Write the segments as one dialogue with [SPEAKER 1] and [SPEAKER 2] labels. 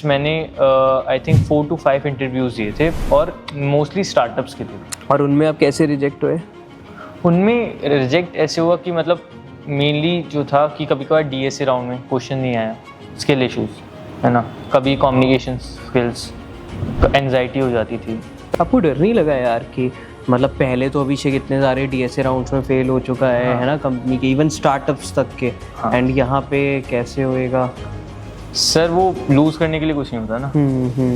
[SPEAKER 1] मैंने I think 4 to 5 interviews दिए थे और मोस्टली स्टार्टअप्स के थे।
[SPEAKER 2] और उनमें आप कैसे रिजेक्ट हुए?
[SPEAKER 1] उनमें रिजेक्ट ऐसे हुआ कि मतलब मेनली जो था कि कभी कभार डीएसए राउंड में क्वेश्चन नहीं आया, स्किल इश्यूज है ना, कभी कम्युनिकेशन स्किल्स, एंजाइटी हो जाती थी।
[SPEAKER 2] आपको डर नहीं लगा यार कि मतलब पहले तो अभिषेक इतने सारे डीएसए राउंड्स में फेल हो चुका है ना, कंपनी के इवन स्टार्टअप्स तक के, एंड यहाँ पे कैसे होएगा?
[SPEAKER 1] सर वो लूज करने के लिए कुछ नहीं होता ना,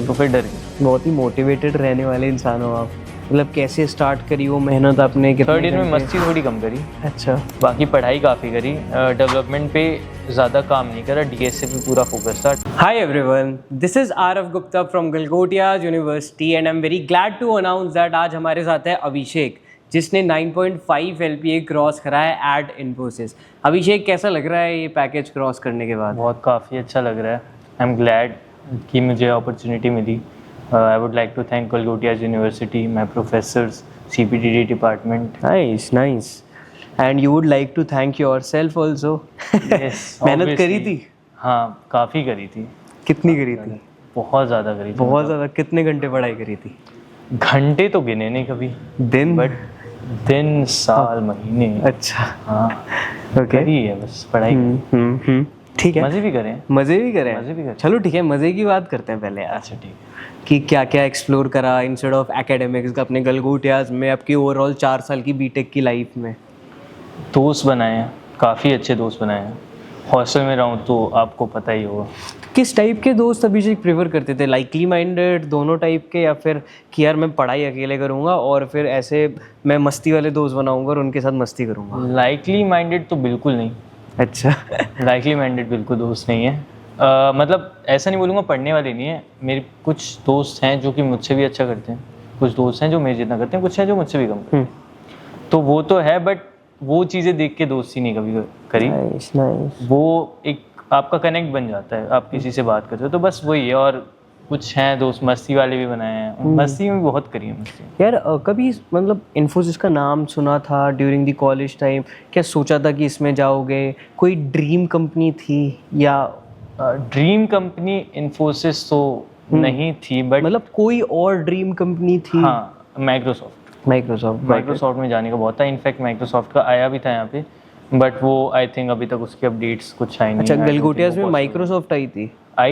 [SPEAKER 1] तो फिर डर गए।
[SPEAKER 2] बहुत ही मोटिवेटेड रहने वाले इंसान हो आप। मतलब कैसे स्टार्ट करी वो मेहनत आपने?
[SPEAKER 1] थर्ड ईयर में मस्ती थोड़ी कम करी,
[SPEAKER 2] अच्छा,
[SPEAKER 1] बाकी पढ़ाई काफ़ी करी, डेवलपमेंट पे ज़्यादा काम नहीं करा, डीएसए पे पूरा फोकस था।
[SPEAKER 2] Hi everyone, this is Arav Gupta from Galgotia University and I'm very glad to announce that आज हमारे साथ है अभिषेक, जिसने 9.5 LPA क्रॉस करा है एट इन्फोसिस। अभिषेक, कैसा लग रहा है ये पैकेज क्रॉस करने के बाद?
[SPEAKER 1] बहुत काफ़ी अच्छा लग रहा है। आई एम ग्लैड कि मुझे अपॉर्चुनिटी मिली। I would like to thank Galgotia university, my professors, CPTD department.
[SPEAKER 2] Nice. And you would like to thank yourself also. मेहनत करी थी?
[SPEAKER 1] हाँ, काफ़ी करी थी।
[SPEAKER 2] कितनी करी थी?
[SPEAKER 1] बहुत ज़्यादा करी थी।
[SPEAKER 2] बहुत ज़्यादा? कितने घंटे पढ़ाई करी थी?
[SPEAKER 1] घंटे तो गिने नहीं कभी,
[SPEAKER 2] दिन?
[SPEAKER 1] बट दिन, साल, महीने।
[SPEAKER 2] अच्छा,
[SPEAKER 1] हाँ,
[SPEAKER 2] ओके।
[SPEAKER 1] करी है बस पढ़ाई।
[SPEAKER 2] ठीक है,
[SPEAKER 1] मज़े भी करें।
[SPEAKER 2] मज़े भी करें।
[SPEAKER 1] मज़े भी करें।
[SPEAKER 2] चलो ठीक है, मज़े की बात करते हैं पहले यार।
[SPEAKER 1] अच्छा ठीक है।
[SPEAKER 2] कि क्या क्या एक्सप्लोर करा इंस्टेड ऑफ एकेडमिक्स अपने गलगोटियाज में, आपकी ओवरऑल 4 साल की बीटेक की लाइफ में?
[SPEAKER 1] दोस्त बनाए हैं, काफ़ी अच्छे दोस्त बनाए हैं। हॉस्टल में रहूँ तो आपको पता ही होगा।
[SPEAKER 2] किस टाइप के दोस्त अभिषेक प्रेफर करते थे? लाइकली माइंडेड दोनों टाइप के, या फिर कि यार मैं पढ़ाई अकेले करूँगा और फिर ऐसे मैं मस्ती वाले दोस्त बनाऊँगा और उनके साथ मस्ती करूँगा?
[SPEAKER 1] लाइकली माइंडेड तो बिल्कुल नहीं।
[SPEAKER 2] अच्छा।
[SPEAKER 1] लाइकली माइंडेड बिल्कुल दोस्त नहीं है। मतलब ऐसा नहीं बोलूँगा पढ़ने वाले नहीं है, मेरे कुछ दोस्त हैं जो कि मुझसे भी अच्छा करते हैं, कुछ दोस्त हैं जो मेरे जितना करते हैं, कुछ हैं जो मुझसे भी कम करते हैं। तो वो तो है, बट वो चीज़ें देख के दोस्ती नहीं कभी करी।
[SPEAKER 2] नाइस।
[SPEAKER 1] वो एक आपका कनेक्ट बन जाता है, आप किसी से बात करते हो तो बस वही है। और कुछ हैं दोस्त मस्ती वाले भी बनाए हैं, मस्ती में भी बहुत करी है मस्ती।
[SPEAKER 2] यार कभी मतलब इन्फोसिस का नाम सुना था ड्यूरिंग द कॉलेज टाइम? क्या सोचा था कि इसमें जाओगे? कोई ड्रीम कंपनी थी या?
[SPEAKER 1] ड्रीम कंपनी इन्फोसिस तो नहीं थी, बट
[SPEAKER 2] मतलब कोई और ड्रीम कंपनी थी?
[SPEAKER 1] हाँ, माइक्रोसॉफ्ट में जाने का बहुत था। इनफैक्ट माइक्रोसॉफ्ट का आया भी था यहाँ पे, बट वो आई थिंक अभी तक उसकी अपडेट्स कुछ आई नहीं।
[SPEAKER 2] अच्छा, गलगोटियाज में माइक्रोसॉफ्ट आई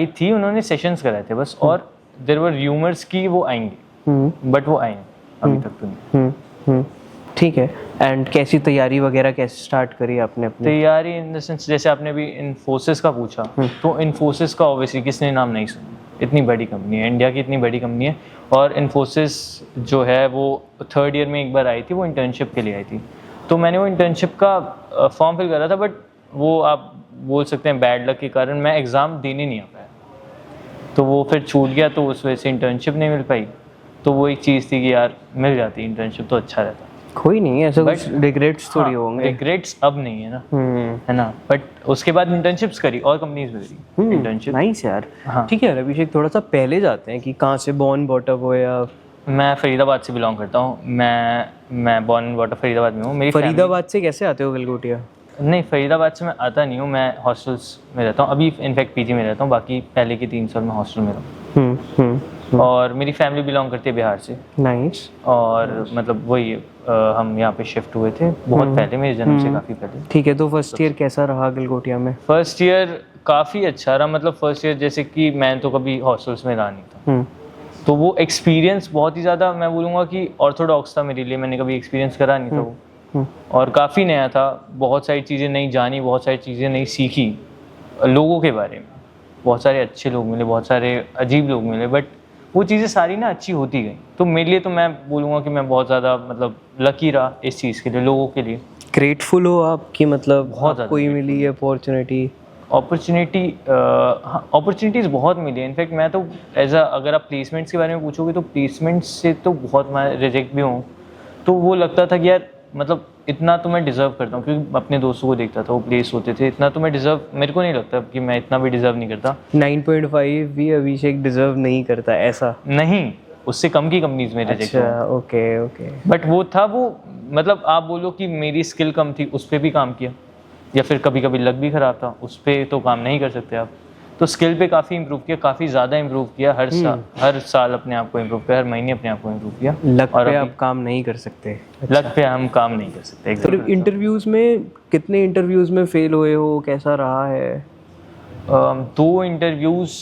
[SPEAKER 2] थी?
[SPEAKER 1] उन्होंने सेशंस कराए थे बस, और देयर वर र्यूमर्स कि वो आएंगे, बट वो आए नहीं, अभी तक तो नहीं।
[SPEAKER 2] ठीक है। एंड कैसी तैयारी वगैरह कैसे स्टार्ट करी आपने अपनी?
[SPEAKER 1] तैयारी इन द सेंस, जैसे आपने अभी इन्फोसिस का पूछा, तो इन्फोसिस का ऑब्वियसली किसने नाम नहीं सुना। इतनी बड़ी कंपनी है, इंडिया की इतनी बड़ी कंपनी है। और इन्फोसिस जो है वो थर्ड ईयर में एक बार आई थी, वो इंटर्नशिप के लिए आई थी। तो मैंने वो इंटर्नशिप का फॉर्म फिल करा था, बट वो आप बोल सकते हैं बैड लक के कारण मैं एग्ज़ाम देने नहीं आ पाया, तो वो फिर छूट गया, तो उस वजह से इंटर्नशिप नहीं मिल पाई। तो वो एक चीज़ थी कि यार मिल जाती इंटर्नशिप तो अच्छा रहता।
[SPEAKER 2] कोई नहीं, ऐसा कुछ रिग्रेट्स थोड़ी होंगे।
[SPEAKER 1] रिग्रेट्स अब नहीं है ना, है ना। बट उसके बाद इंटर्नशिप्स करी और कंपनीज में करी इंटर्नशिप।
[SPEAKER 2] नाइस यार।
[SPEAKER 1] हाँ।
[SPEAKER 2] ठीक है अभिषेक, थोड़ा सा पहले जाते हैं कि कहाँ से बॉर्न बॉटअप हो या?
[SPEAKER 1] मैं फरीदाबाद से बिलोंग करता हूँ। मैं बॉर्न एंड बॉटअप फरीदाबाद में हूँ। मेरी
[SPEAKER 2] फरीदाबाद से कैसे आते हो गलगोटिया?
[SPEAKER 1] नहीं, फरीदाबाद से मैं आता नहीं हूँ, मैं हॉस्टल्स में रहता हूँ। अभी इनफैक्ट पीजी में रहता हूँ, बाकी पहले के 3 साल में हॉस्टल में रहा। और मेरी फैमिली बिलोंग करती है बिहार से।
[SPEAKER 2] नाइस।
[SPEAKER 1] और मतलब वही हम यहाँ पे शिफ्ट हुए थे बहुत पहले, मेरे जन्म से काफ़ी पहले।
[SPEAKER 2] ठीक है, तो फर्स्ट ईयर कैसा रहा गलगोटिया में?
[SPEAKER 1] फर्स्ट ईयर काफ़ी अच्छा रहा। मतलब फर्स्ट ईयर जैसे कि मैं तो कभी हॉस्टल्स में रहा नहीं था, तो वो एक्सपीरियंस बहुत ही ज़्यादा, मैं बोलूँगा कि ऑर्थोडॉक्स था मेरे लिए। मैंने कभी एक्सपीरियंस करा नहीं था वो, और काफ़ी नया था। बहुत सारी चीज़ें नहीं जानी, बहुत सारी चीज़ें नहीं सीखी लोगों के बारे में। बहुत सारे अच्छे लोग मिले, बहुत सारे अजीब लोग मिले, बट वो चीज़ें सारी ना अच्छी होती गई। तो मेरे लिए तो मैं बोलूँगा कि मैं बहुत ज़्यादा मतलब लकी रहा इस चीज़ के लिए, लोगों के लिए।
[SPEAKER 2] ग्रेटफुल हो आप कि मतलब
[SPEAKER 1] बहुत ज़्यादा
[SPEAKER 2] कोई मिली अपॉर्चुनिटी?
[SPEAKER 1] अपॉर्चुनिटीज़ बहुत मिली। इनफैक्ट मैं तो अगर आप प्लेसमेंट्स के बारे में पूछोगे तो प्लेसमेंट्स से तो बहुत मैं रिजेक्ट भी हूँ। तो वो लगता था कि यार मतलब इतना तो मैं डिज़र्व करता हूँ, क्योंकि अपने दोस्तों को देखता था वो प्लेस होते थे, इतना तो मैं डिज़र्व, मेरे को नहीं लगता कि मैं इतना भी डिज़र्व नहीं करता।
[SPEAKER 2] 9.5 भी अभिषेक डिजर्व नहीं करता ऐसा?
[SPEAKER 1] नहीं, उससे कम की कंपनीज में रिजेक्ट हुआ।
[SPEAKER 2] अच्छा, ओके।
[SPEAKER 1] बट वो था वो, मतलब आप बोलो कि मेरी स्किल कम थी, उस पर भी काम किया, या फिर कभी कभी लक भी ख़राब था, उस पर तो काम नहीं कर सकते आप। तो स्किल पे काफ़ी इम्प्रूव किया, काफ़ी ज़्यादा इम्प्रूव किया, हर साल अपने आप को इम्प्रूव किया, हर महीने अपने आप को इम्प्रूव किया।
[SPEAKER 2] लक
[SPEAKER 1] और
[SPEAKER 2] पे
[SPEAKER 1] अभी
[SPEAKER 2] आप काम नहीं कर सकते।
[SPEAKER 1] लक पे हम काम नहीं कर सकते।
[SPEAKER 2] फिर इंटरव्यूज़ में कितने इंटरव्यूज़ में फेल हुए हो, कैसा रहा है?
[SPEAKER 1] 2 इंटरव्यूज़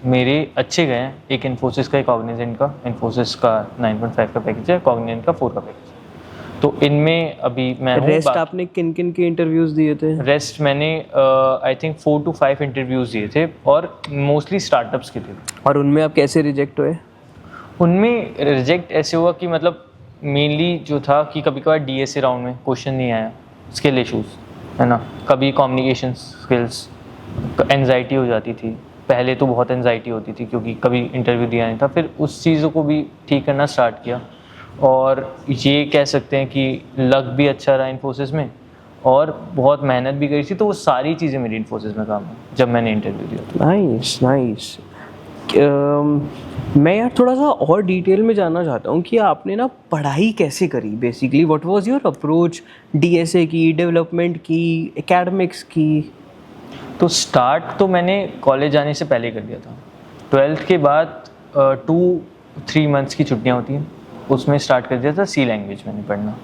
[SPEAKER 1] मेरे अच्छे गए हैं, एक इन्फोसिस का, एक कॉग्निजेंट का। इन्फोसिस का 9.5 का पैकेज है, कॉग्निजेंट का 4 का पैकेज है। तो इनमें अभी मैं हूँ।
[SPEAKER 2] रेस्ट आपने किन किन के इंटरव्यूज़ दिए थे?
[SPEAKER 1] रेस्ट मैंने आई थिंक 4 to 5 इंटरव्यूज़ दिए थे और मोस्टली स्टार्टअप्स के थे।
[SPEAKER 2] और उनमें आप कैसे रिजेक्ट हुए?
[SPEAKER 1] उनमें रिजेक्ट ऐसे हुआ कि मतलब मेनली जो था कि कभी कभार डीएसए राउंड में क्वेश्चन नहीं आया, स्किल इश्यूज़ है ना, कभी कम्युनिकेशन स्किल्स, एंजाइटी हो जाती थी। पहले तो बहुत एंजाइटी होती थी क्योंकि कभी इंटरव्यू दिया नहीं था, फिर उस चीज़ों को भी ठीक करना स्टार्ट किया। और ये कह सकते हैं कि लक भी अच्छा रहा इन्फोसिस में और बहुत मेहनत भी करी थी, तो वो सारी चीज़ें मेरी इन्फोसिस में काम है जब मैंने इंटरव्यू दिया था।
[SPEAKER 2] Nice nice. मैं यार थोड़ा सा और डिटेल में जानना चाहता हूँ कि आपने ना पढ़ाई कैसे करी basically, what was your approach DSA की, डेवलपमेंट की, एकेडमिक्स की?
[SPEAKER 1] तो स्टार्ट तो मैंने कॉलेज जाने से पहले कर दिया था। 12th के बाद 2-3 मंथ्स की छुट्टियां होती हैं, उसमें स्टार्ट कर दिया था सी लैंग्वेज मैंने पढ़ना।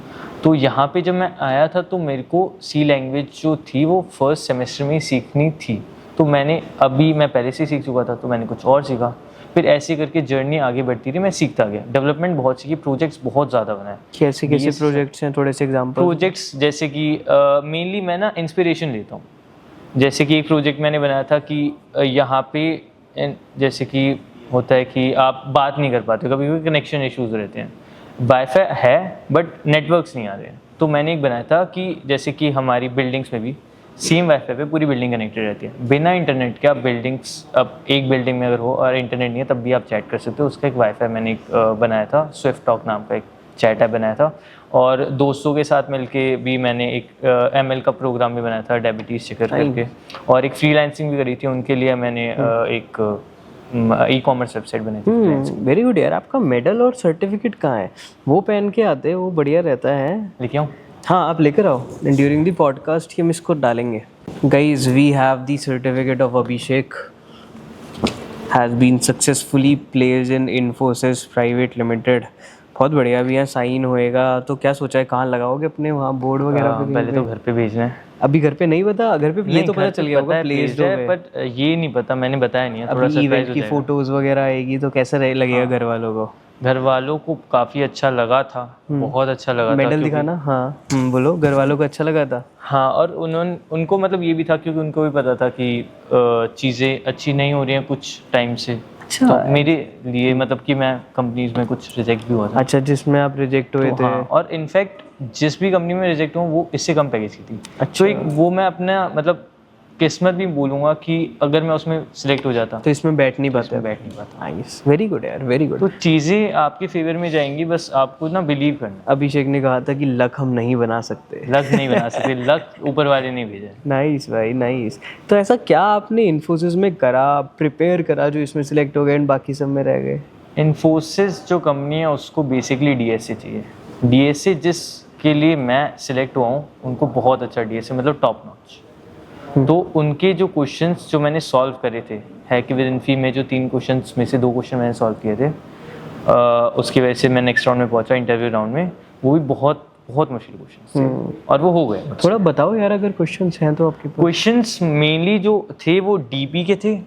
[SPEAKER 1] तो यहाँ पे जब मैं आया था तो मेरे को सी लैंग्वेज जो थी वो फर्स्ट सेमेस्टर में ही सीखनी थी। तो मैं पहले से सीख चुका था, तो मैंने कुछ और सीखा। फिर ऐसे करके जर्नी आगे बढ़ती रही, मैं सीखता गया। डेवलपमेंट बहुत सीखी, प्रोजेक्ट्स बहुत ज़्यादा बनाए।
[SPEAKER 2] कैसे प्रोजेक्ट्स हैं, थोड़े से एग्जांपल?
[SPEAKER 1] प्रोजेक्ट्स जैसे कि मेनली मैं ना इंस्पिरेशन लेता हूँ। जैसे कि एक प्रोजेक्ट मैंने बनाया था कि यहाँ पे जैसे कि होता है कि आप बात नहीं कर पाते, कभी कभी कनेक्शन इश्यूज़ रहते हैं, वाईफाई है बट नेटवर्क्स नहीं आ रहे हैं। तो मैंने एक बनाया था कि जैसे कि हमारी बिल्डिंग्स में भी सेम वाईफाई पे पूरी बिल्डिंग कनेक्टेड रहती है, बिना इंटरनेट के आप बिल्डिंग्स, अब एक बिल्डिंग में अगर हो और इंटरनेट नहीं है तब भी आप चैट कर सकते हो। उसका एक वाईफाई मैंने बनाया था, स्विफ्ट टॉक नाम का एक चैट ऐप बनाया था। और दोस्तों के साथ मिलके भी मैंने एक ML का प्रोग्राम भी बनाया था, डायबिटीज़ चेकर करके। और एक फ्रीलांसिंग भी करी थी उनके लिए, मैंने एक ई-कॉमर्स वेबसाइट बनाई थी।
[SPEAKER 2] वेरी गुड यार। आपका मेडल और सर्टिफिकेट कहाँ है? वो पहन के आते, वो बढ़िया रहता है।
[SPEAKER 1] लेके आऊँ?
[SPEAKER 2] हाँ आप लेकर आओ, ड्यूरिंग द पॉडकास्ट हम इसको डालेंगे। Guys we have the certificate of Abhishek has been successfully placed in Infosys private limited. बहुत बढ़िया। अभी यहाँ साइन होएगा, तो क्या सोचा है कहाँ लगाओगे अपने वहाँ बोर्ड वगैरह पे?
[SPEAKER 1] पहले तो घर पे भेजना है।
[SPEAKER 2] अभी घर पे नहीं पता? घर पे ये तो पता चल गया होगा प्लेस्ड है,
[SPEAKER 1] बट ये नहीं पता, मैंने बताया नहीं है। थोड़ा
[SPEAKER 2] अभी इवेंट की फोटोज वगैरह आएगी तो कैसा लगेगा घर वालों को?
[SPEAKER 1] घर वालों को काफ़ी अच्छा लगा था, बहुत अच्छा लगा था।
[SPEAKER 2] मेडल दिखाना। हाँ बोलो, घर वालों को अच्छा लगा था?
[SPEAKER 1] हाँ, और उनको मतलब ये भी था क्योंकि उनको भी पता था कि चीज़ें अच्छी नहीं हो रही हैं कुछ टाइम से।
[SPEAKER 2] अच्छा।
[SPEAKER 1] तो मेरे लिए मतलब कि मैं कंपनीज में कुछ रिजेक्ट भी हुआ था।
[SPEAKER 2] अच्छा, जिसमें आप रिजेक्ट हुए थे?
[SPEAKER 1] हाँ, और इनफैक्ट जिस भी कंपनी में रिजेक्ट हुआ वो इससे कम पैकेज की थी।
[SPEAKER 2] अच्छा।
[SPEAKER 1] तो एक वो मैं अपना मतलब किस्मत भी बोलूँगा कि अगर मैं उसमें सिलेक्ट हो जाता
[SPEAKER 2] तो इसमें बैठ नहीं पाता। नाइस, वेरी गुड यार, वेरी गुड।
[SPEAKER 1] तो चीज़ें आपके फेवर में जाएंगी, बस आपको ना बिलीव करना।
[SPEAKER 2] अभिषेक ने कहा था कि लक हम नहीं बना सकते।
[SPEAKER 1] लक नहीं बना सकते, लक ऊपर वाले ने भेजा।
[SPEAKER 2] नाइस भाई, नाइस। तो ऐसा क्या आपने इन्फोसिस में करा, प्रिपेयर करा जो इसमें सिलेक्ट हो गए एंड बाकी सब में रह गए?
[SPEAKER 1] इन्फोसिस जो कंपनी है उसको बेसिकली डीएसए चाहिए। डीएसए जिसके लिए मैं सिलेक्ट हुआ हूँ उनको बहुत अच्छा डीएसए, मतलब टॉप नॉच। तो उनके जो क्वेश्चंस जो मैंने सॉल्व करे थे, है कि विद इन्फी में जो 3 क्वेश्चंस में से 2 क्वेश्चन मैंने सॉल्व किए थे, उसकी वजह से मैं नेक्स्ट राउंड में पहुंचा, इंटरव्यू राउंड में। वो भी बहुत बहुत मुश्किल क्वेश्चन थे और वो हो गए।
[SPEAKER 2] थोड़ा बताओ यार अगर क्वेश्चंस हैं तो आपके पास।
[SPEAKER 1] क्वेश्चंस मेनली जो थे वो डीपी के थे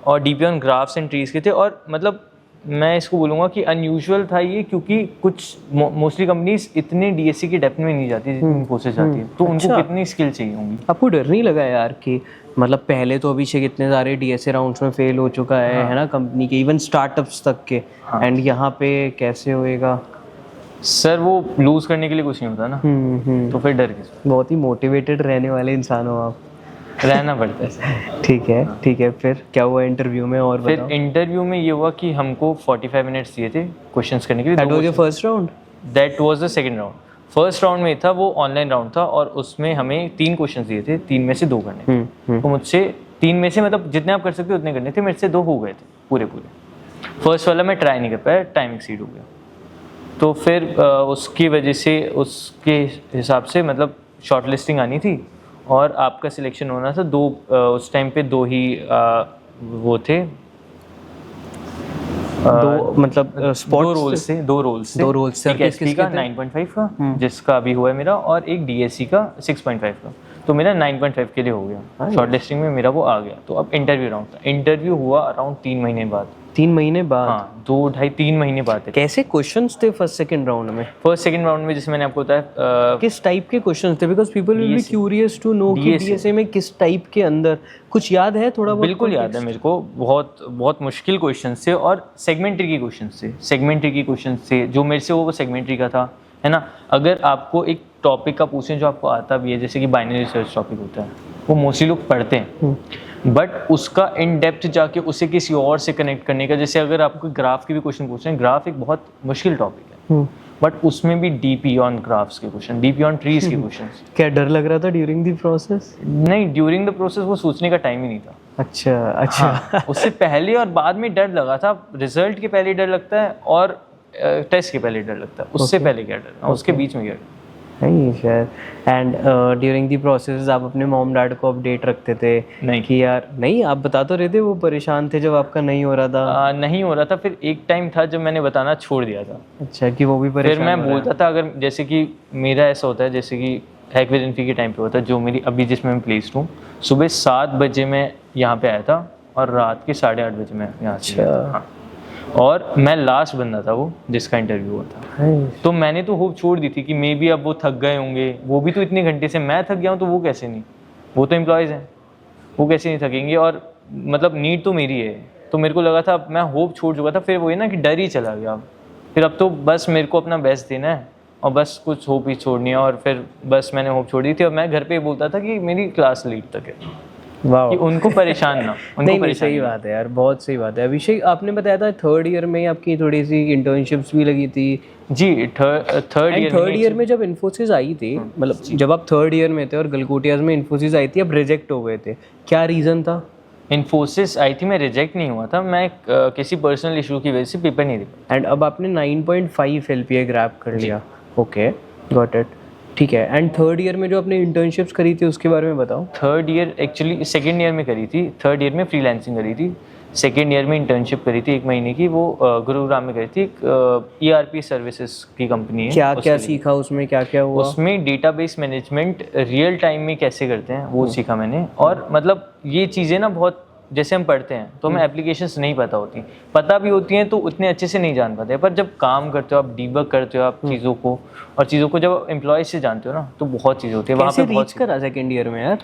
[SPEAKER 1] और DP on graphs and trees के थे। और मतलब मैं इसको बोलूँगा कि अनयूजुअल था ये, क्योंकि कुछ मोस्टली कंपनीज इतने डीएससी की डेप्थ में नहीं जाती जितनी इन्फोसिस जाती है। तो उनको कितनी स्किल चाहिए होंगी?
[SPEAKER 2] आपको डर नहीं लगा यार कि मतलब पहले तो अभिषेक इतने सारे डीएसए राउंड्स में फेल हो चुका है ना, कंपनी के इवन स्टार्टअप्स तक के, एंड यहाँ पे कैसे होएगा?
[SPEAKER 1] सर वो लूज करने के लिए कुछ नहीं होता ना, तो फिर डर किस?
[SPEAKER 2] बहुत ही मोटिवेटेड रहने वाले इंसान हो आप।
[SPEAKER 1] रहना पड़ता है।
[SPEAKER 2] ठीक है, ठीक है। फिर क्या हुआ इंटरव्यू में? और
[SPEAKER 1] फिर इंटरव्यू में ये हुआ कि हमको 45 मिनट्स दिए थे क्वेश्चंस करने के लिए।
[SPEAKER 2] That was your first round?
[SPEAKER 1] That was the second round. First round में था वो ऑनलाइन राउंड था और उसमें हमें 3 क्वेश्चंस दिए थे, 3 में से 2 करने। तो मुझसे 3 में से मतलब जितने आप कर सकते हो उतने करने थे, मेरे से 2 हो गए थे पूरे। फर्स्ट वाला मैं ट्राई नहीं कर पाया, टाइम एक्सीड हो गया। तो फिर उसकी वजह से उसके हिसाब से मतलब शॉर्ट लिस्टिंग आनी थी और आपका सिलेक्शन होना था। 2 उस टाइम पे 2 ही वो थे
[SPEAKER 2] दो मतलब
[SPEAKER 1] दो
[SPEAKER 2] स्पोर्ट्स
[SPEAKER 1] रोल्स थे
[SPEAKER 2] दो roles थे।
[SPEAKER 1] एक एसपी का 9.5 का जिसका अभी हुआ है मेरा, और एक डीएससी का 6.5 का। तो मेरा 9.5 के लिए हो गया, शॉर्ट लिस्टिंग में मेरा वो आ गया। तो अब इंटरव्यू राउंड था, इंटरव्यू हुआ अराउंड 3 महीने बाद।
[SPEAKER 2] 3 महीने बाद?
[SPEAKER 1] हाँ, 2-2.5-3 महीने बाद थे।
[SPEAKER 2] कैसे क्वेश्चंस थे फर्स्ट सेकंड राउंड में?
[SPEAKER 1] फर्स्ट सेकंड राउंड में जैसे मैंने आपको बताया,
[SPEAKER 2] किस टाइप के क्वेश्चंस थे? Because people will be curious to know कि डीएसए में किस टाइप के अंदर कुछ याद है थोड़ा बहुत?
[SPEAKER 1] बिल्कुल याद है मेरे को, बहुत बहुत मुश्किल क्वेश्चंस थे और सेगमेंटरी के क्वेश्चंस थे। सेगमेंटरी के क्वेश्चंस थे जो मेरे से वो सेगमेंटरी का था, है ना। अगर आपको एक टॉपिक का पूछें जो आपको आता भी है, जैसे कि बाइनरी सर्च टॉपिक होता है, वो मोस्टली लोग पढ़ते हैं, बट उसका इन डेप्थ जाके उसे किसी और से कनेक्ट करने का, जैसे अगर आपको ग्राफ के भी क्वेश्चन पूछ रहे हैं, ग्राफ एक बहुत मुश्किल टॉपिक है, बट उसमें भी डीपी ऑन ग्राफ्स के क्वेश्चन, डीपी ऑन ट्रीज के क्वेश्चन।
[SPEAKER 2] क्या डर लग रहा था ड्यूरिंग द प्रोसेस?
[SPEAKER 1] नहीं, ड्यूरिंग द प्रोसेस वो सोचने का टाइम ही नहीं था।
[SPEAKER 2] अच्छा।
[SPEAKER 1] हाँ, उससे पहले और बाद में डर लगा था। रिजल्ट के पहले डर लगता है और टेस्ट के पहले डर लगता है, उससे पहले क्या डर, उसके बीच में क्या डर
[SPEAKER 2] नहीं शायद। एंड ड्यूरिंग द प्रोसेस आप अपने मॉम डैड को अपडेट रखते थे?
[SPEAKER 1] नहीं
[SPEAKER 2] कि यार नहीं, आप बता तो रहे थे वो परेशान थे जब आपका नहीं हो रहा था।
[SPEAKER 1] नहीं हो रहा था। फिर एक टाइम था जब मैंने बताना छोड़ दिया था।
[SPEAKER 2] अच्छा, कि वो भी परेशान?
[SPEAKER 1] फिर मैं बोलता था, अगर जैसे कि मेरा ऐसा होता है, जैसे कि हैक विद इन्फी के टाइम पे होता है, जो मेरी अभी जिसमें मैं प्लेस्ड हूँ, सुबह 7 बजे मैं यहाँ पे आया था और रात के 8:30 बजे मैं यहाँ से गया था। हाँ, और मैं लास्ट बंदा था वो जिसका इंटरव्यू हुआ था। तो मैंने तो होप छोड़ दी थी कि मे बी अब वो थक गए होंगे, वो भी तो इतने घंटे से, मैं थक गया हूँ तो वो कैसे नहीं, वो तो एम्प्लॉयज़ हैं, वो कैसे नहीं थकेंगे, और मतलब नीड तो मेरी है। तो मेरे को लगा था, मैं होप छोड़ चुका था। फिर वो है ना कि डर ही चला गया। फिर अब तो बस मेरे को अपना बेस्ट देना है और बस कुछ होप ही छोड़नी है, और फिर बस मैंने होप छोड़ दी थी। और मैं घर पे बोलता था कि मेरी क्लास लीड तक है,
[SPEAKER 2] वाह,
[SPEAKER 1] कि उनको परेशान ना, उनको
[SPEAKER 2] नहीं
[SPEAKER 1] परेशान
[SPEAKER 2] सही बात है यार, बहुत सही बात है। अभिषेक, आपने बताया था थर्ड ईयर में आपकी थोड़ी सी इंटर्नशिप्स भी लगी थी।
[SPEAKER 1] जी, थर्ड
[SPEAKER 2] ईयर में जब इन्फोसिस आई थी, मतलब जब आप थर्ड ईयर में थे और गलगोटियाज में इन्फोसिस आई थी, अब रिजेक्ट हो गए थे, क्या रीज़न था?
[SPEAKER 1] इन्फोसिस आई थी, मैं रिजेक्ट नहीं हुआ था, मैं किसी पर्सनल इशू की वजह से पेपर नहीं दिया।
[SPEAKER 2] एंड अब आपने 9.5 LPA ग्रैब कर लिया। ओके, गॉट इट, ठीक है। एंड थर्ड ईयर में जो आपने इंटर्नशिप्स करी थी उसके बारे में बताओ।
[SPEAKER 1] Third year actually second year में करी थी। थर्ड ईयर में फ्रीलांसिंग करी थी, सेकेंड ईयर में इंटर्नशिप करी थी 1 महीने की, वो गुरुग्राम में करी थी। ERP सर्विसेज की कंपनी है।
[SPEAKER 2] क्या क्या सीखा उसमें, क्या क्या हुआ
[SPEAKER 1] उसमें? डेटाबेस मैनेजमेंट रियल टाइम में कैसे करते हैं वो सीखा मैंने। और मतलब ये चीज़ें ना बहुत, जैसे हम पढ़ते हैं तो हमें एप्लीकेशंस नहीं पता होती, पता भी होती हैं तो उतने अच्छे से नहीं जान पाते, पर जब काम करते हो आप, डीबग करते हो आप चीज़ों को, और चीज़ों को जब एम्प्लॉय से जानते हो ना, तो बहुत चीज़ें होती है वहाँ पे। बहुत
[SPEAKER 2] करा सेकेंड ईयर में यार?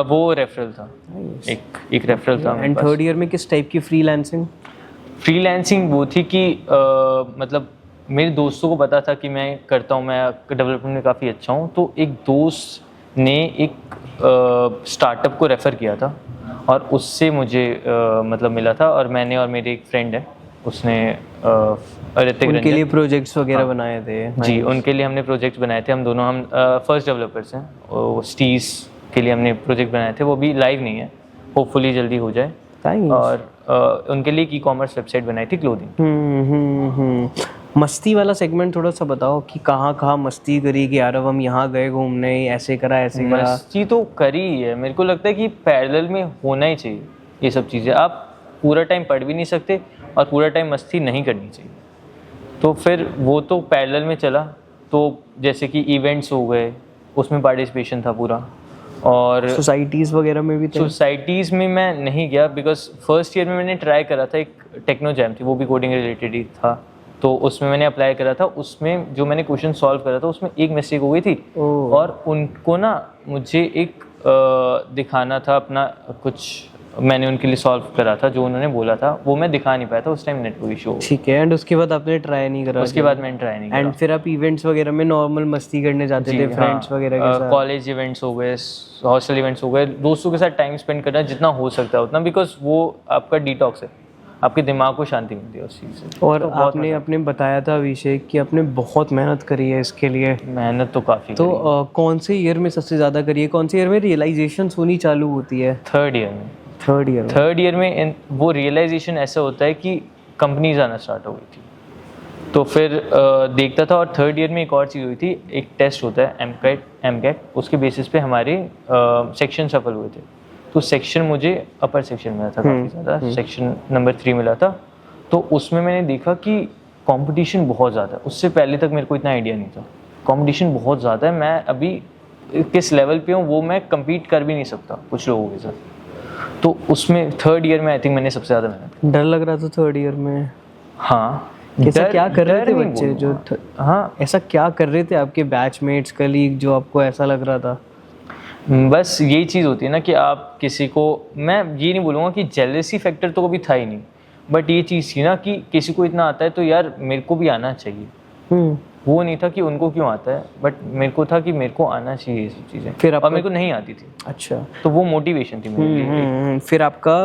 [SPEAKER 1] वो रेफरल था, एक रेफरल था।
[SPEAKER 2] एंड थर्ड ईयर में किस टाइप की फ्रीलांसिंग?
[SPEAKER 1] फ्रीलांसिंग वो थी कि मतलब मेरे दोस्तों को पता था कि मैं करता हूँ, मैं डेवलपमेंट में काफ़ी अच्छा हूँ, तो एक दोस्त ने एक स्टार्टअप को रेफ़र किया था और उससे मुझे मतलब मिला था। और मैंने, और मेरे एक फ्रेंड है, उसने ऋतिक रंजन,
[SPEAKER 2] उनके लिए प्रोजेक्ट्स वगैरह बनाए थे।
[SPEAKER 1] जी, उनके लिए हमने प्रोजेक्ट बनाए थे। हम दोनों, हम फर्स्ट डेवलपर्स हैं। स्टीज के लिए हमने प्रोजेक्ट बनाए थे, वो भी लाइव नहीं है, होपफुली जल्दी हो जाए। और उनके लिए ई कॉमर्स वेबसाइट बनाई थी, क्लोथिंग।
[SPEAKER 2] मस्ती वाला सेगमेंट थोड़ा सा बताओ कि कहाँ कहाँ मस्ती करी, कि यार अब हम यहाँ गए घूमने, ऐसे करा ऐसे करा।
[SPEAKER 1] मस्ती तो करी ही है, मेरे को लगता है कि पैरेलल में होना ही चाहिए ये सब चीज़ें। आप पूरा टाइम पढ़ भी नहीं सकते और पूरा टाइम मस्ती नहीं करनी चाहिए, तो फिर वो तो पैरेलल में चला। तो जैसे कि इवेंट्स हो गए, उसमें पार्टिसिपेशन था पूरा। और
[SPEAKER 2] सोसाइटीज़ वगैरह में भी थे?
[SPEAKER 1] सोसाइटीज़ में मैं नहीं गया, बिकॉज फर्स्ट ईयर में मैंने ट्राई करा था, एक टेक्नो जैम थी, वो भी कोडिंग रिलेटेड ही था, तो उसमें मैंने अप्लाई करा था। उसमें जो मैंने क्वेश्चन सॉल्व करा था उसमें एक मिस्टेक हो गई थी। और उनको ना मुझे एक दिखाना था अपना कुछ, मैंने उनके लिए सॉल्व करा था जो उन्होंने बोला था, वो मैं दिखा नहीं पाया था उस टाइम, नेटवर्क इशू।
[SPEAKER 2] ठीक है। एंड उसके बाद आपने ट्राई नहीं करा?
[SPEAKER 1] उसके बाद मैंने ट्राई नहीं करा।
[SPEAKER 2] एंड फिर आप इवेंट्स वगैरह में नॉर्मल मस्ती करने जाते थे फ्रेंड्स वगैरह के साथ?
[SPEAKER 1] कॉलेज इवेंट्स हो गए, हॉस्टल इवेंट्स हो गए, दोस्तों के साथ टाइम स्पेंड करना जितना हो सकता है उतना, बिकॉज वो आपका डिटॉक्स है, आपके दिमाग को शांति मिलती है उस चीज़ से।
[SPEAKER 2] और आपने अपने बताया था अभिषेक कि आपने बहुत मेहनत करी है इसके लिए।
[SPEAKER 1] मेहनत तो काफ़ी।
[SPEAKER 2] तो कौन से ईयर में सबसे ज़्यादा करी है? कौन से ईयर में रियलाइजेशन होनी चालू होती है?
[SPEAKER 1] थर्ड ईयर में।
[SPEAKER 2] थर्ड ईयर
[SPEAKER 1] में वो रियलाइजेशन ऐसा होता है कि कंपनीज आना स्टार्ट हो गई थी, तो फिर देखता था। और थर्ड ईयर में एक और चीज़ हुई थी, एक टेस्ट होता है एमकैट, उसके बेसिस पे हमारे सेक्शन सफल हुए थे। तो सेक्शन मुझे अपर सेक्शन मिला था काफ़ी ज़्यादा, सेक्शन नंबर 3 मिला था। तो उसमें मैंने देखा कि कंपटीशन बहुत ज़्यादा है। उससे पहले तक मेरे को इतना आइडिया नहीं था। कंपटीशन बहुत ज़्यादा है, मैं अभी किस लेवल पे हूँ वो मैं कम्पीट कर भी नहीं सकता कुछ लोगों के साथ। तो उसमें 3rd ईयर में आई थिंक मैंने सबसे ज़्यादा मेहनत।
[SPEAKER 2] डर लग रहा था 3rd ईयर में?
[SPEAKER 1] हाँ।
[SPEAKER 2] कैसा क्या कर रहे थे बच्चे जो
[SPEAKER 1] हाँ,
[SPEAKER 2] ऐसा क्या कर रहे थे आपके बैचमेट्स, कलीग, जो आपको ऐसा लग रहा था?
[SPEAKER 1] बस यही चीज़ होती है ना कि आप किसी को, मैं ये नहीं बोलूँगा कि जेलसी फैक्टर तो कभी था ही नहीं, बट ये चीज़ थी ना कि किसी को इतना आता है तो यार मेरे को भी आना चाहिए। वो नहीं था कि उनको क्यों आता है, बट मेरे को था कि मेरे को आना चाहिए ये सब चीज़ें,
[SPEAKER 2] फिर
[SPEAKER 1] और मेरे को नहीं आती थी।
[SPEAKER 2] अच्छा,
[SPEAKER 1] तो वो मोटिवेशन थी मेरे लिए।
[SPEAKER 2] फिर आपका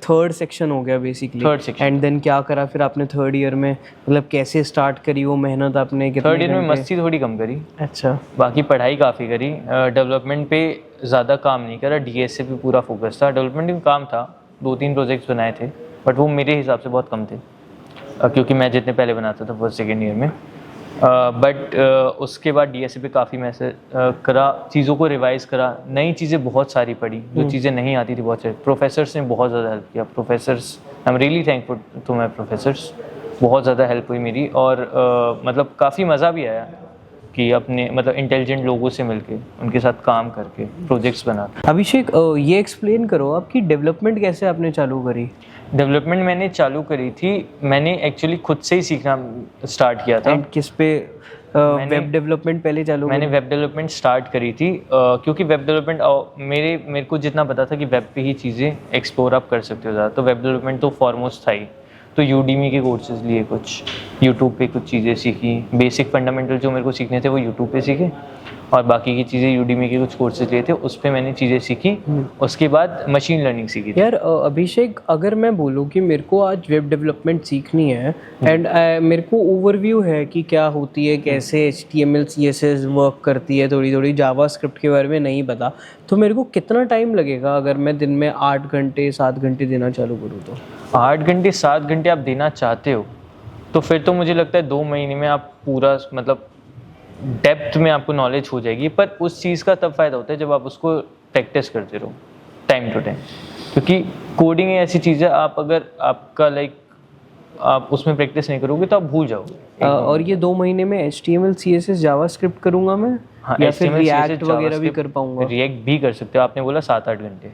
[SPEAKER 2] 3rd सेक्शन हो गया basically.
[SPEAKER 1] 3rd section.
[SPEAKER 2] And then क्या करा फिर आपने 3rd ईयर में? मतलब कैसे स्टार्ट करी वो मेहनत आपने?
[SPEAKER 1] 3rd ईयर में मस्ती थोड़ी कम करी।
[SPEAKER 2] अच्छा।
[SPEAKER 1] बाकी पढ़ाई काफ़ी करी, डेवलपमेंट पे ज़्यादा काम नहीं करा, डीएसए पे पूरा फोकस था। डेवलपमेंट में काम था, 2-3 प्रोजेक्ट्स बनाए थे, बट वो मेरे हिसाब से बहुत कम थे, क्योंकि मैं जितने पहले बनाता था 1st 2nd ईयर में। बट उसके बाद डीएसए पे काफ़ी मैसेज करा, चीज़ों को रिवाइज़ करा, नई चीज़ें बहुत सारी पढ़ी, जो चीज़ें नहीं आती थी बहुत सारी। प्रोफेसर्स ने बहुत ज़्यादा हेल्प किया। Professors, I am really thankful to my professors. बहुत ज़्यादा हेल्प हुई मेरी, और मतलब काफ़ी मज़ा भी आया कि अपने मतलब इंटेलिजेंट लोगों से मिलके, उनके साथ काम करके प्रोजेक्ट्स बना।
[SPEAKER 2] अभिषेक, ये एक्सप्लेन करो आपकी डेवलपमेंट कैसे आपने चालू करी?
[SPEAKER 1] डेवलपमेंट मैंने चालू करी थी, मैंने एक्चुअली खुद से ही सीखना स्टार्ट किया था।
[SPEAKER 2] एंड किस पे? वेब डेवलपमेंट पहले चालू?
[SPEAKER 1] मैंने वेब डेवलपमेंट स्टार्ट करी थी, क्योंकि वेब डेवलपमेंट मेरे को जितना पता था कि वेब पे ही चीज़ें एक्सप्लोर आप कर सकते हो ज़्यादा, तो वेब डेवलपमेंट तो फॉरमोस्ट था ही। तो यूडीमी के कोर्सेज लिए, कुछ यूट्यूब पे कुछ चीज़ें सीखी, बेसिक फंडामेंटल जो मेरे को सीखने थे वो यूट्यूब पे सीखे, और बाकी की चीज़ें यूडीमी के कुछ कोर्सेज लिए थे, उस पर मैंने चीज़ें सीखी। उसके बाद मशीन लर्निंग सीखी थी।
[SPEAKER 2] यार अभिषेक, अगर मैं बोलूँ कि मेरे को आज वेब डेवलपमेंट सीखनी है एंड मेरे को ओवरव्यू है कि क्या होती है, कैसे HTML CSS वर्क करती है, थोड़ी थोड़ी जावास्क्रिप्ट के बारे में नहीं पता, तो मेरे को कितना टाइम लगेगा अगर मैं दिन में 8 घंटे 7 घंटे देना चालू करूँ तो?
[SPEAKER 1] 8 घंटे 7 घंटे आप देना चाहते हो तो फिर तो मुझे लगता है 2 महीने में आप पूरा मतलब डेप्थ में आपको नॉलेज हो जाएगी। पर उस चीज़ का तब फ़ायदा होता है जब आप उसको प्रैक्टिस करते रहो टाइम टू टाइम, क्योंकि कोडिंग ऐसी चीज़ है, आप अगर आपका आप उसमें प्रैक्टिस नहीं करोगे तो आप भूल जाओगे।
[SPEAKER 2] और ये 2 महीने में HTML CSS जावास्क्रिप्ट करूँगा मैं?
[SPEAKER 1] हाँ,
[SPEAKER 2] या फिर
[SPEAKER 1] HTML,
[SPEAKER 2] रिएक्ट
[SPEAKER 1] CSS,
[SPEAKER 2] वगैरह भी कर पाऊँगा?
[SPEAKER 1] रिएक्ट भी कर सकते हो। आपने बोला 7-8 घंटे,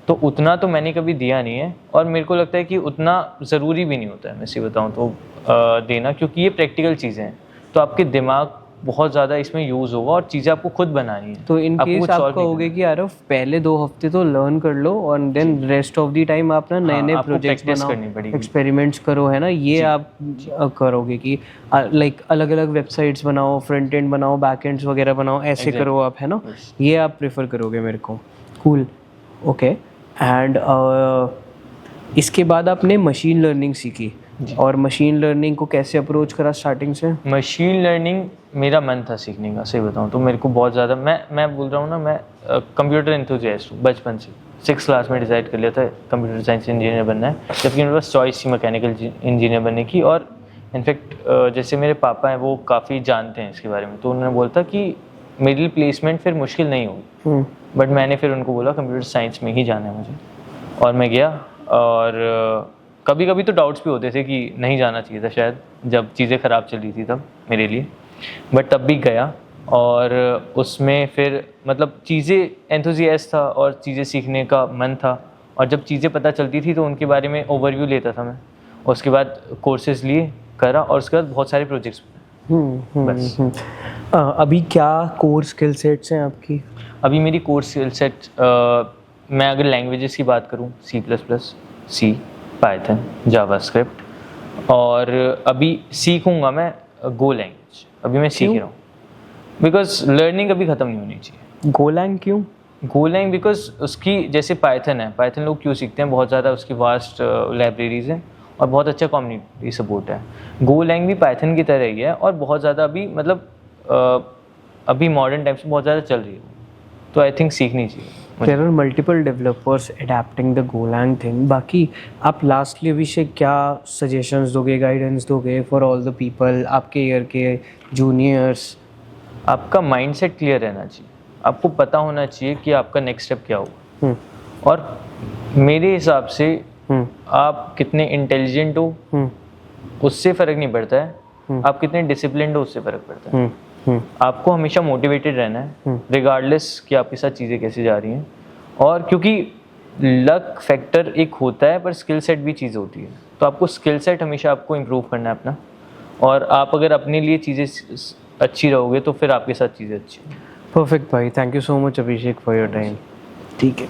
[SPEAKER 1] तो उतना तो मैंने कभी दिया नहीं है, और मेरे को लगता है कि उतना ज़रूरी भी नहीं होता है, मैं सही बताऊँ तो देना, क्योंकि ये प्रैक्टिकल चीज़ें हैं, तो आपके दिमाग बहुत ज़्यादा इसमें यूज़ होगा, और चीज़ें आपको खुद बनानी है।
[SPEAKER 2] तो इन केस आप कहोगे कि यार पहले 2 हफ्ते तो लर्न कर लो, और then rest of the time आप ना नए नए प्रोजेक्ट्स बनाओ, एक्सपेरिमेंट्स करो, है ना? ये आप करोगे कि लाइक अलग अलग वेबसाइट्स बनाओ, फ्रंट एंड बनाओ, बैक एंड्स वगैरह बनाओ, ऐसे करो आप, है ना? ये आप प्रेफर करोगे मेरे को। Cool, okay. एंड इसके बाद आपने मशीन लर्निंग सीखी, और मशीन लर्निंग को कैसे अप्रोच करा स्टार्टिंग से?
[SPEAKER 1] मशीन लर्निंग मेरा मन था सीखने का, सही बताऊं तो मेरे को बहुत ज़्यादा, मैं बोल रहा हूँ ना, मैं कंप्यूटर एंथुसियास्ट हूँ बचपन से। 6th क्लास में डिसाइड कर लिया था कंप्यूटर साइंस इंजीनियर बनना है, जबकि मेरे पास चॉइस थी मैकेनिकल इंजीनियर बनने की। और इनफैक्ट जैसे मेरे पापा हैं वो काफ़ी जानते हैं इसके बारे में, तो उन्होंने बोला था कि मेरे लिए प्लेसमेंट फिर मुश्किल नहीं होगी, बट मैंने फिर उनको बोला कंप्यूटर साइंस में ही जाना है मुझे, और मैं गया। और कभी कभी तो डाउट्स भी होते थे कि नहीं जाना चाहिए था शायद, जब चीज़ें ख़राब चल रही थी तब मेरे लिए, बट तब भी गया। और उसमें फिर मतलब चीज़ें एंथुसियास्ट था, और चीज़ें सीखने का मन था, और जब चीज़ें पता चलती थी तो उनके बारे में ओवरव्यू लेता था मैं। उसके बाद कोर्सेज लिए, करा, और उसके बाद बहुत सारे प्रोजेक्ट्स बस।
[SPEAKER 2] अभी क्या कोर स्किल सेट्स हैं आपकी?
[SPEAKER 1] अभी मेरी कोर स्किल सेट, मैं अगर लैंग्वेजेस की बात करूँ, C++, पाइथन, जावास्क्रिप्ट, और अभी सीखूंगा मैं गो लैंग्वेज, अभी मैं सीख रहा हूँ, बिकॉज लर्निंग कभी ख़त्म नहीं होनी चाहिए।
[SPEAKER 2] गोलैंग क्यों?
[SPEAKER 1] गोलैंग बिकॉज उसकी, जैसे पाइथन है, पाइथन लोग क्यों सीखते हैं, बहुत ज़्यादा उसकी वास्ट लाइब्रेरीज हैं और बहुत अच्छा कम्युनिटी सपोर्ट है। गोलैंग भी पाइथन की तरह ही है, और बहुत ज़्यादा अभी मतलब अभी मॉडर्न टाइम्स में बहुत ज़्यादा चल रही है, तो आई थिंक सीखनी चाहिए।
[SPEAKER 2] There are multiple developers adapting the Golang thing. बाकी आप लास्टली अभिषेक क्या सजेशंस दोगे, गाइडेंस दोगे फॉर ऑल द पीपल, आपके ईयर के जूनियर्स?
[SPEAKER 1] आपका माइंडसेट क्लियर रहना चाहिए, आपको पता होना चाहिए कि आपका नेक्स्ट स्टेप क्या होगा। और मेरे हिसाब से आप कितने इंटेलिजेंट हो उससे फ़र्क नहीं पड़ता है, आप कितने डिसिप्लिन्ड हो उससे फ़र्क पड़ता है। आपको हमेशा मोटिवेटेड रहना है रिगार्डलेस कि आपके साथ चीज़ें कैसे जा रही हैं। और क्योंकि लक फैक्टर एक होता है पर स्किल सेट भी चीज़ होती है, तो आपको स्किल सेट हमेशा आपको इम्प्रूव करना है अपना। और आप अगर अपने लिए चीज़ें अच्छी रहोगे तो फिर आपके साथ चीज़ें अच्छी।
[SPEAKER 2] परफेक्ट भाई, thank you so much Abhishek for your time. ठीक है।